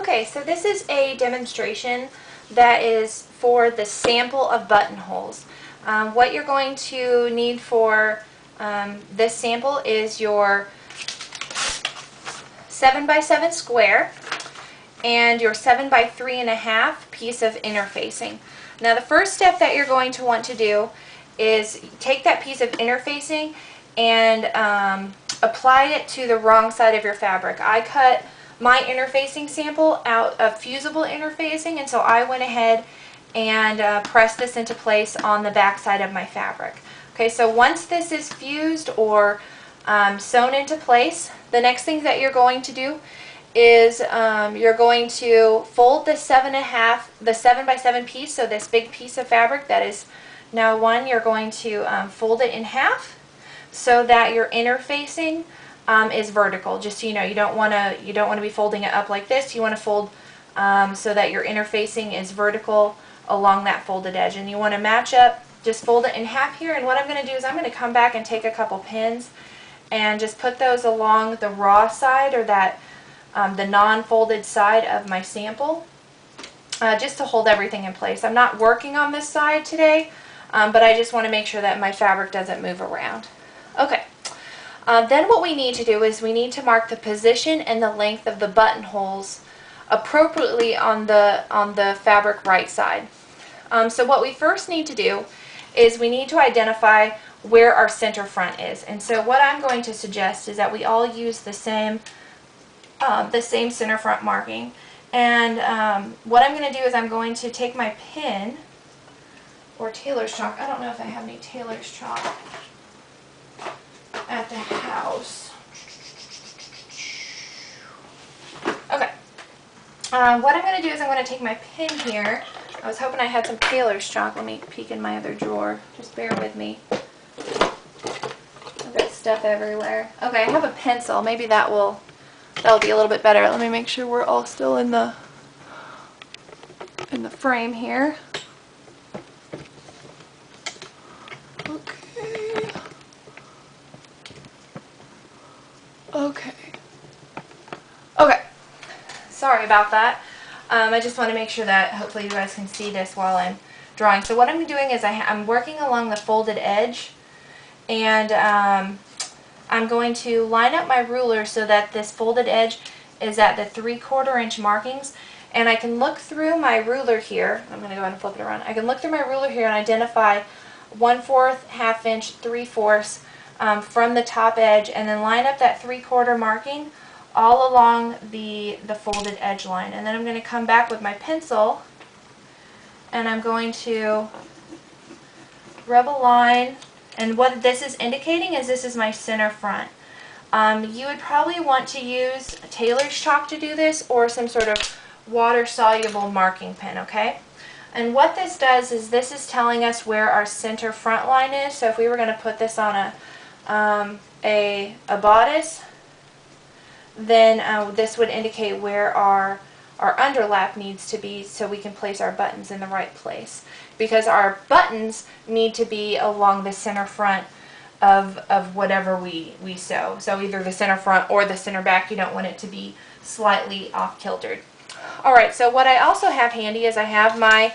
Okay, so this is a demonstration that is for the sample of buttonholes. What you're going to need for this sample is your 7x7 square and your 7x3.5 piece of interfacing. Now the first step that you're going to want to do is take that piece of interfacing and apply it to the wrong side of your fabric. I cut my interfacing sample out of fusible interfacing, and so I went ahead and pressed this into place on the back side of my fabric. Okay, so once this is fused or sewn into place, the next thing that you're going to do is you're going to fold the 7x7 piece, so this big piece of fabric that is now one, you're going to fold it in half so that your interfacing is vertical. Just so you know, you don't want to be folding it up like this. You want to fold so that your interfacing is vertical along that folded edge, and you want to match up. Just fold it in half here, and what I'm going to do is I'm going to come back and take a couple pins and just put those along the raw side, or that the non-folded side of my sample, just to hold everything in place. I'm not working on this side today, but I just want to make sure that my fabric doesn't move around. Okay. Then what we need to do is we need to mark the position and the length of the buttonholes appropriately on the fabric right side. So what we first need to do is we need to identify where our center front is. And so what I'm going to suggest is that we all use the same center front marking. And what I'm going to do is I'm going to take my pin or tailor's chalk. I don't know if I have any tailor's chalk at the house. Okay. What I'm going to do is I'm going to take my pin here. I was hoping I had some tailor's chalk. Let me peek in my other drawer. Just bear with me. I've got stuff everywhere. Okay, I have a pencil. Maybe that'll be a little bit better. Let me make sure we're all still in the frame here. Okay. Sorry about that. I just want to make sure that hopefully you guys can see this while I'm drawing. So what I'm doing is I'm working along the folded edge, and I'm going to line up my ruler so that this folded edge is at the 3/4 inch markings, and I can look through my ruler here. I'm going to go ahead and flip it around. I can look through my ruler here and identify 1/4, 1/2 inch, 3/4 from the top edge, and then line up that 3/4 marking all along the folded edge line. And then I'm going to come back with my pencil and I'm going to rub a line, and what this is indicating is this is my center front. You would probably want to use tailor's chalk to do this, or some sort of water-soluble marking pen, okay? And what this does is this is telling us where our center front line is. So if we were going to put this on a bodice, then this would indicate where our underlap needs to be, so we can place our buttons in the right place. Because our buttons need to be along the center front of whatever we sew. So either the center front or the center back. You don't want it to be slightly off-kiltered. Alright, so what I also have handy is I have my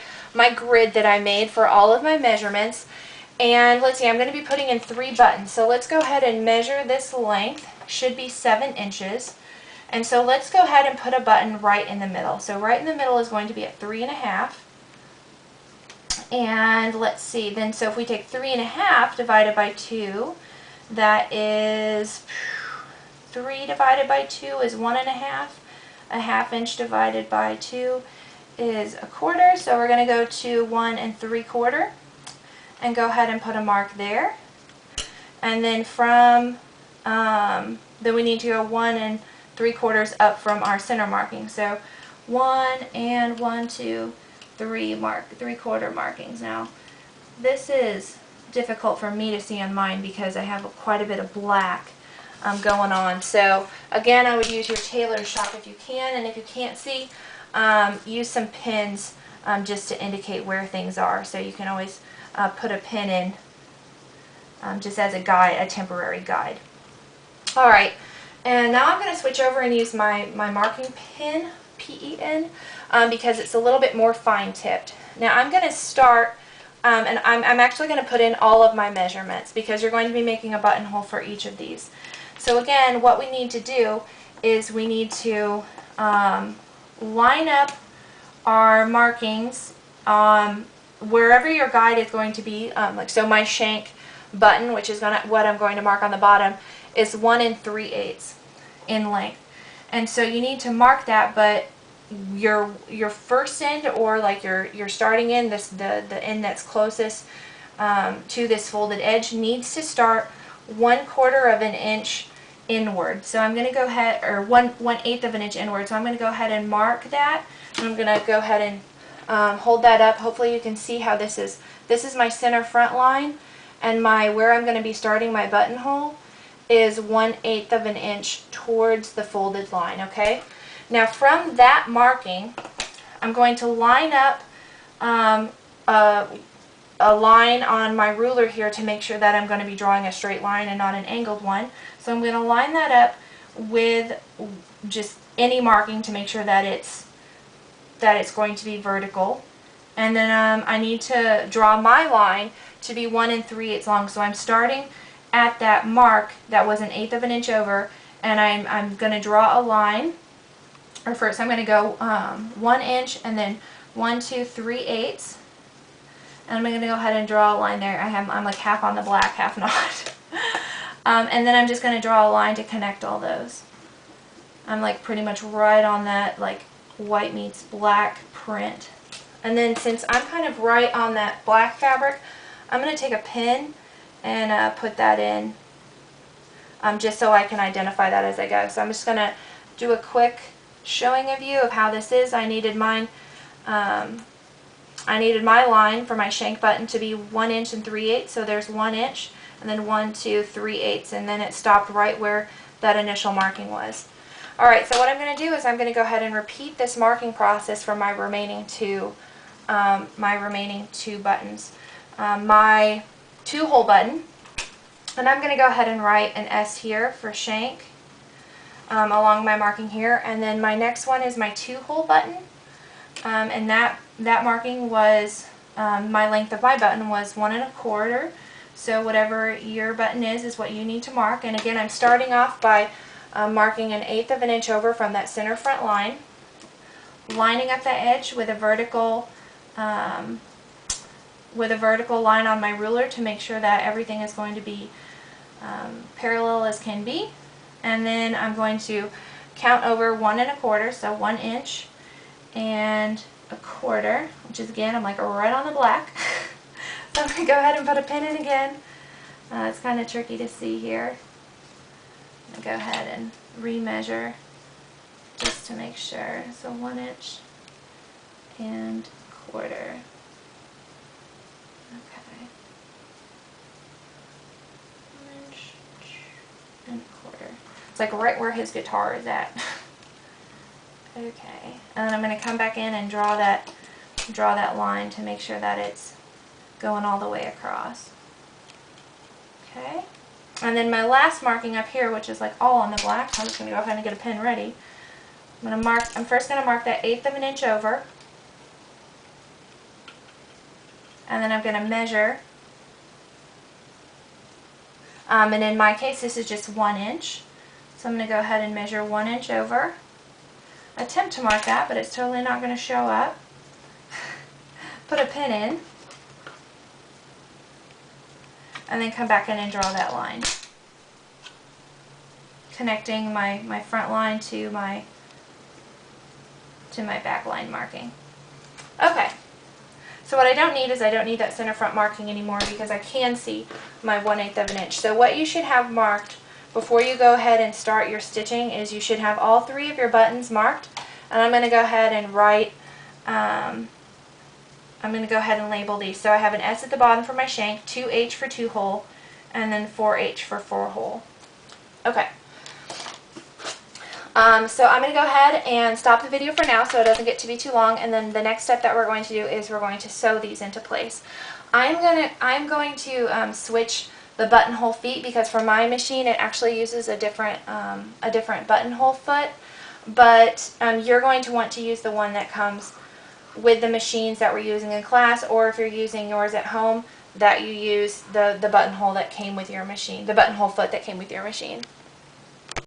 grid that I made for all of my measurements. And let's see, I'm going to be putting in 3 buttons. So let's go ahead and measure this length. Should be 7 inches. And so let's go ahead and put a button right in the middle. So right in the middle is going to be at 3.5. And let's see, then so if we take 3.5 divided by 2, that is 3 divided by 2 is 1.5. 1/2 inch divided by 2 is 1/4. So we're going to go to 1 3/4 and go ahead and put a mark there. And then from then we need to go 1 3/4 up from our center marking. So 1 and 1, 2, 3 3/4 markings. Now this is difficult for me to see on mine because I have quite a bit of black going on. So again, I would use your tailor's chalk if you can, and if you can't see, use some pins just to indicate where things are. So you can always put a pin in just as a guide, a temporary guide. Alright, and now I'm going to switch over and use my marking P-E-N, because it's a little bit more fine tipped. Now I'm going to start, and I'm actually going to put in all of my measurements because you're going to be making a buttonhole for each of these. So again, what we need to do is we need to line up our markings wherever your guide is going to be. Like so my shank button, which is what I'm going to mark on the bottom, is 1 3/8 in length. And so you need to mark that, but your first end, or like your starting end, the end that's closest to this folded edge, needs to start 1/4 of an inch inward. So I'm going to go ahead, or 1/8 of an inch inward. So I'm going to go ahead and mark that. And I'm going to go ahead and hold that up. Hopefully you can see how this is. This is my center front line, and where I'm going to be starting my buttonhole is 1/8 of an inch towards the folded line. Okay. Now from that marking, I'm going to line up a line on my ruler here to make sure that I'm going to be drawing a straight line and not an angled one. So I'm going to line that up with just any marking to make sure that it's going to be vertical. And then I need to draw my line to be 1 3/8 long. So I'm starting at that mark that was 1/8 of an inch over, and I'm going to draw a line. Or first I'm going to go 1 inch and then 1 2 3/8, and I'm going to go ahead and draw a line there. I'm like half on the black, half not. And then I'm just going to draw a line to connect all those. I'm like pretty much right on that like white meets black print. And then since I'm kind of right on that black fabric, I'm going to take a pin and put that in just so I can identify that as I go. So I'm just going to do a quick showing of you of how this is. I needed mine. I needed my line for my shank button to be 1 inch 3/8. So there's 1 inch, and then 1 2 3/8, and then it stopped right where that initial marking was. All right. So what I'm going to do is I'm going to go ahead and repeat this marking process for my remaining two buttons. My 2-hole button, and I'm going to go ahead and write an S here for shank. Along my marking here, and then my next one is my 2-hole button, and that marking was my length of my button was 1 1/4. So whatever your button is what you need to mark. And again, I'm starting off by marking 1/8 of an inch over from that center front line, lining up that edge with a vertical line on my ruler to make sure that everything is going to be parallel as can be. And then I'm going to count over 1 1/4, so 1 inch and 1/4, which is again, I'm like right on the black. So I'm going to go ahead and put a pin in again. It's kind of tricky to see here. I'm going to go ahead and remeasure just to make sure. So 1 inch and 1/4. Okay. 1 inch and 1/4. It's like right where his guitar is at. Okay, and then I'm going to come back in and draw that line to make sure that it's going all the way across. Okay, and then my last marking up here, which is like all on the black, so I'm just going to go ahead and get a pin ready. I'm first going to mark that 1/8 of an inch over, and then I'm going to measure. And in my case, this is just 1 inch. So I'm going to go ahead and measure 1 inch over. Attempt to mark that, but it's totally not going to show up. Put a pin in. And then come back in and draw that line. Connecting my front line to my back line marking. Okay. So what I don't need is I don't need that center front marking anymore because I can see my 1/8 of an inch. So what you should have marked before you go ahead and start your stitching is you should have all 3 of your buttons marked. And I'm going to go ahead and write, I'm going to go ahead and label these. So I have an S at the bottom for my shank, 2H for 2-hole, and then 4H for 4-hole. Okay. So I'm going to go ahead and stop the video for now so it doesn't get to be too long, and then the next step that we're going to do is we're going to sew these into place. I'm going to switch the buttonhole feet because for my machine it actually uses a different buttonhole foot, but you're going to want to use the one that comes with the machines that we're using in class, or if you're using yours at home, that you use the buttonhole that came with your machine, the buttonhole foot that came with your machine.